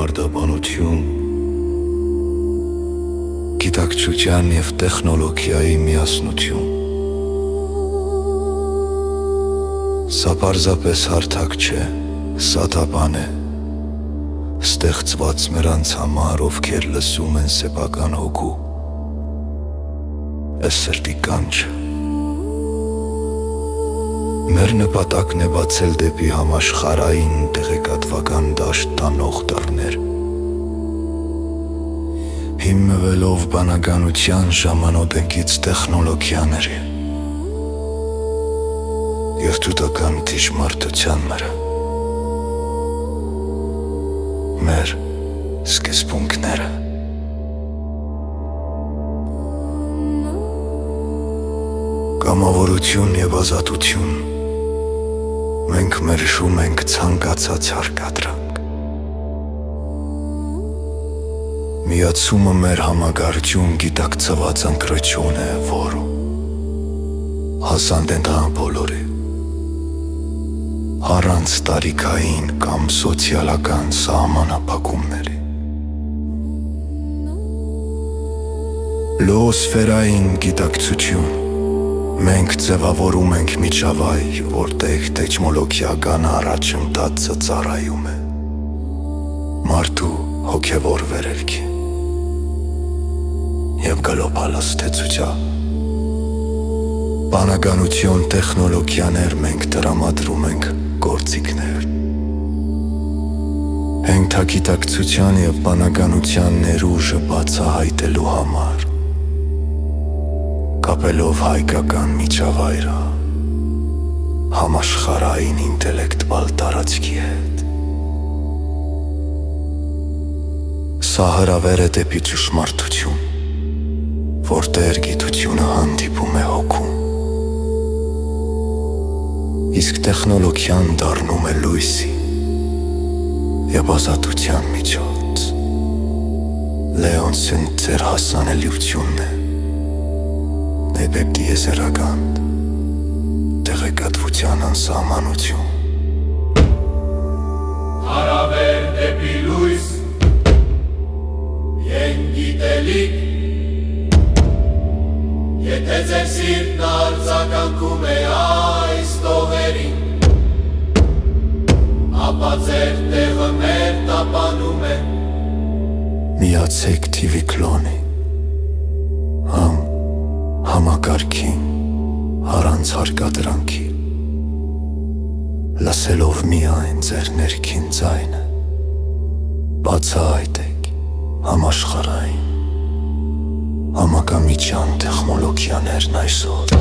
մարդաբանություն, գիտակցության և տեխնոլոգիայի միասնություն։ Սա պարզապես հարթակ չէ, սա թափան է, ստեղծված նրանց համար, ովքեր լսում են սեփական հոգու, այս սրտի կանչը։ Մեր նպատակն է բացել դեպի համաշխարհային տեղեկատվական դաշտ տանող դռներ, հիմնվելով բանականության ժամանոդենքից տեխնոլոգիաների և թուտական ճշմարտության վրա։ Մեր սկզբունքները։ Կամավորություն և ազատություն։ Մենք մերժում ենք ցանկացած հարկադրանք։ Միացումը մեր համագործում գիտակցված ընկրություն է, որը հասանդ են բոլորի, առանց տարիքային կամ սոցիալական սահմանափակումների։ Լոոսֆերային գիտակցություն։ Մենք ձևավորում ենք միջավայր, որտեղ տեխնոլոգիական առաջընթացը ծառայում է մարդու հոգևոր վերելքի և գլոբալ աստեցության։ Բանականություն տեխնոլոգիաներ մենք տրամադրում ենք գործիքներ։ Հենթագիտակցության և բանականության ներուժը բացահայտելու համար, կապելով հայկական միջավայրը համաշխարհային ինտելեկտուալ տարածքի հետ։ Սա հրավեր է դեպի ճշմարտություն, որտեղ գիտությունը հանդիպում է հոգում, իսկ տեխնոլոգիան դառնում է լույսի և ազատության միջոց։ Լեոնսն ձեր հասանելիությունն է դեպի եզերական տեղեկատվության անսահմանություն։ Հարավեր դեպի լույս, ենք գիտելիք, եթե ձեր սիրտն արձագանքում է այս տողերին, ապա ձեր տեղը մեր տապանում է։ Միացեք TV կլոնի, համակարգին, առանց հարկադրանքի, լսելով միայն ձեր ներքին ձայնը, բացահայտեք համաշխարհային համակամիջյան տեխնոլոգիաներն այսօր։